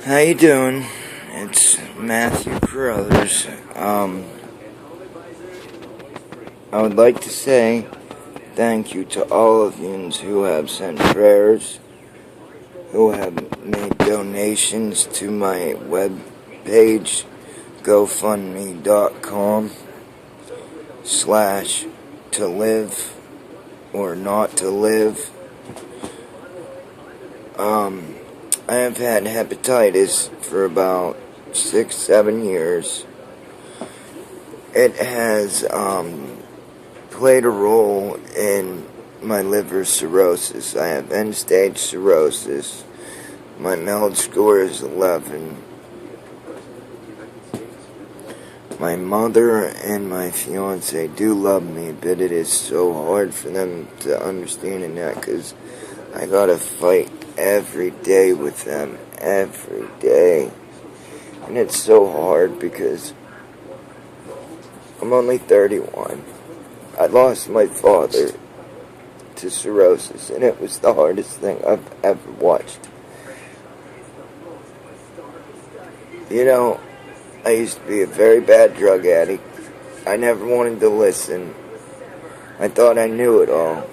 How you doing? It's Matthew Carruthers. I would like to say thank you to all of you who have sent prayers, who have made donations to my web page, GoFundMe.com/to live or not to live. I have had hepatitis for about 6-7 years. It has played a role in my liver cirrhosis. I have end-stage cirrhosis. My MELD score is 11. My mother and my fiance do love me, but it is so hard for them to understand that because I gotta fight every day with them, every day. And it's so hard because I'm only 31. I lost my father to cirrhosis, and it was the hardest thing I've ever watched. You know, I used to be a very bad drug addict. I never wanted to listen. I thought I knew it all.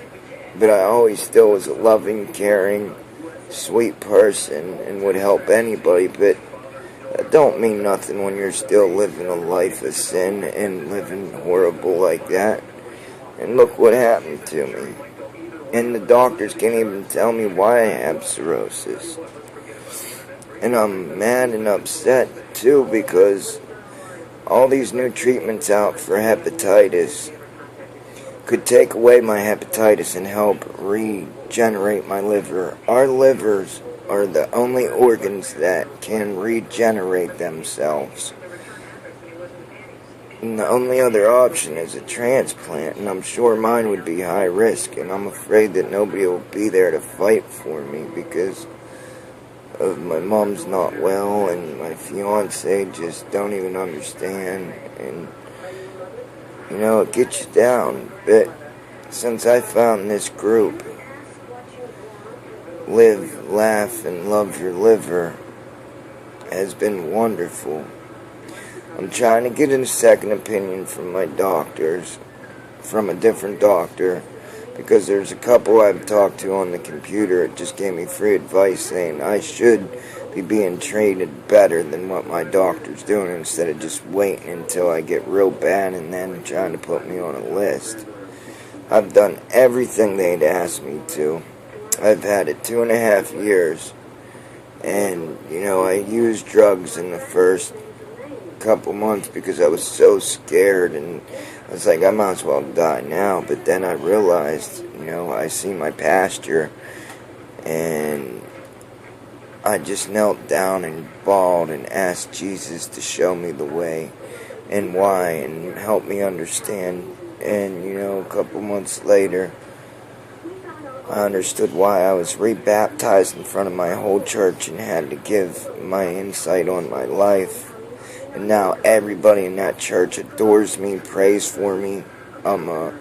But I always still was a loving, caring, sweet person and would help anybody. But that don't mean nothing when you're still living a life of sin and living horrible like that. And look what happened to me. And the doctors can't even tell me why I have cirrhosis. And I'm mad and upset too because all these new treatments out for hepatitis could take away my hepatitis and help regenerate my liver. Our livers are the only organs that can regenerate themselves. And the only other option is a transplant, and I'm sure mine would be high risk, and I'm afraid that nobody will be there to fight for me because of my mom's not well, and my fiance just don't even understand, and you know, it gets you down. But since I found this group, Live, Laugh, and Love Your Liver, has been wonderful. I'm trying to get a second opinion from my doctors, from a different doctor, because there's a couple I've talked to on the computer. It just gave me free advice saying I should be being treated better than what my doctor's doing instead of just waiting until I get real bad and then trying to put me on a list. I've done everything they'd asked me to. I've had it 2.5 years, and you know, I used drugs in the first couple months because I was so scared, and I was like, I might as well die now. But then I realized, you know, I see my pasture, and I just knelt down and bawled and asked Jesus to show me the way and why and help me understand. And, you know, a couple months later, I understood why I was rebaptized in front of my whole church and had to give my insight on my life. And now everybody in that church adores me, prays for me. I'm a,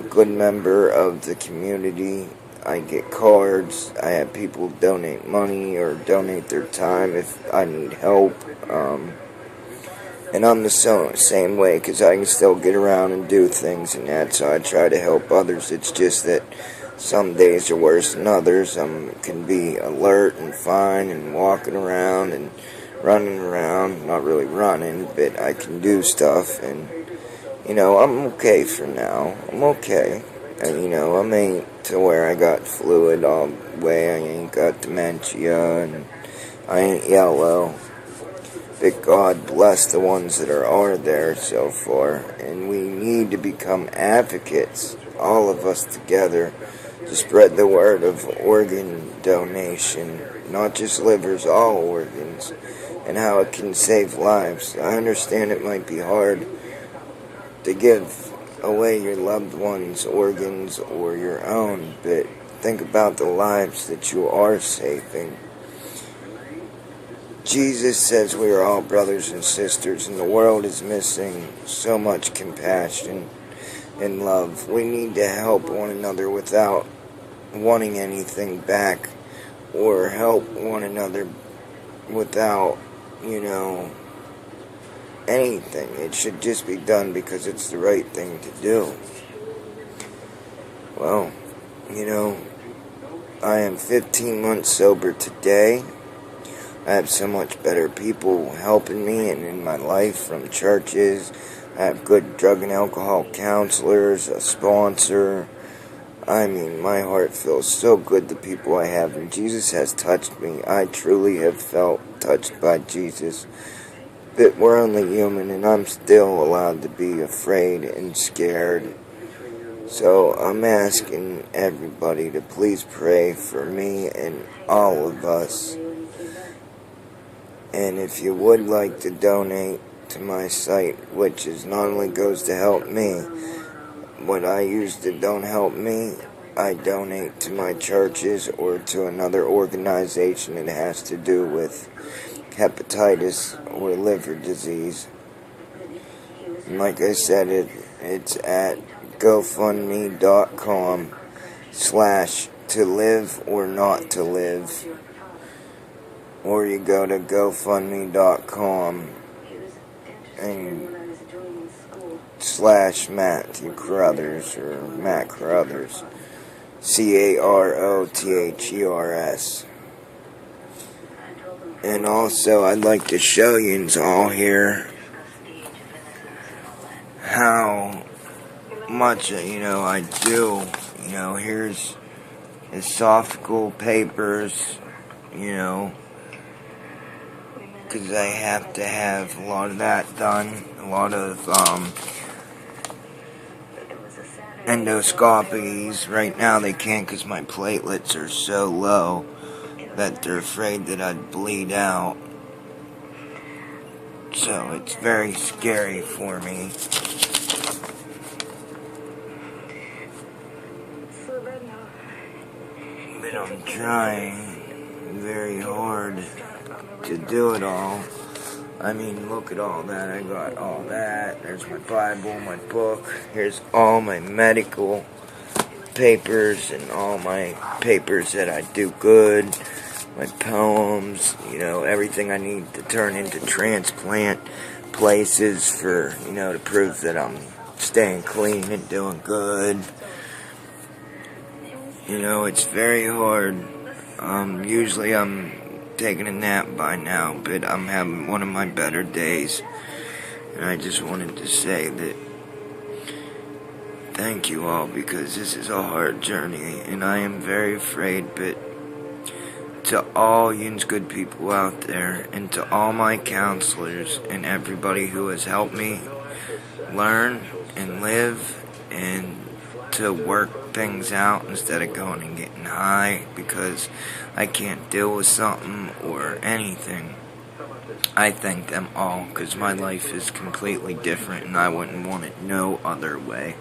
good member of the community. I get cards. I have people donate money or donate their time if I need help. And I'm the same way because I can still get around and do things and that, so I try to help others. It's just that some days are worse than others. I can be alert and fine and walking around and running around. Not really running, but I can do stuff. And, you know, I'm okay for now. I'm okay. And, you know, I ain't to where I got fluid all the way. I ain't got dementia, and I ain't yellow. But God bless the ones that are there so far. And we need to become advocates, all of us together, to spread the word of organ donation. Not just livers, all organs, and how it can save lives. I understand it might be hard to give away your loved ones' organs or your own, but think about the lives that you are saving. Jesus says we are all brothers and sisters, and the world is missing so much compassion and love. We need to help one another without wanting anything back, or help one another without, anything. It should just be done because it's the right thing to do. Well, I am 15 months sober today. I have so much better people helping me and in my life from churches. I have good drug and alcohol counselors, a sponsor. I mean, my heart feels so good, the people I have, and Jesus has touched me. I truly have felt touched by Jesus. But we're only human, and I'm still allowed to be afraid and scared. So I'm asking everybody to please pray for me and all of us. And if you would like to donate to my site, which is not only goes to help me, what I use to don't help me, I donate to my churches or to another organization that has to do with hepatitis or liver disease. And like I said, it's at GoFundMe.com/to live or not to live. Or you go to GoFundMe.com and /Matthew Carruthers or Matt Carruthers. CAROTHERS. And also, I'd like to show you all here how much, I do. Here's esophageal papers, because I have to have a lot of that done. A lot of, endoscopies. Right now they can't because my platelets are so low that they're afraid that I'd bleed out. So it's very scary for me. But I'm trying very hard to do it all. I mean, look at all that. I got all that. There's my Bible, my book. Here's all my medical papers and all my papers that I do good. My poems, everything I need to turn into transplant places for, to prove that I'm staying clean and doing good. It's very hard. Usually I'm taking a nap by now, but I'm having one of my better days. And I just wanted to say that thank you all, because this is a hard journey, and I am very afraid, but to all yous good people out there, and to all my counselors, and everybody who has helped me learn and live, and to work things out instead of going and getting high because I can't deal with something or anything. I thank them all, because my life is completely different and I wouldn't want it no other way.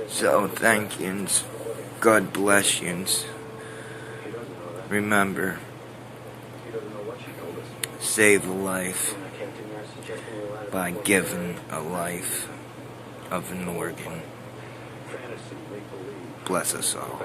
So thank yous. God bless yous. Remember, save a life by giving a life of an organ. Bless us all.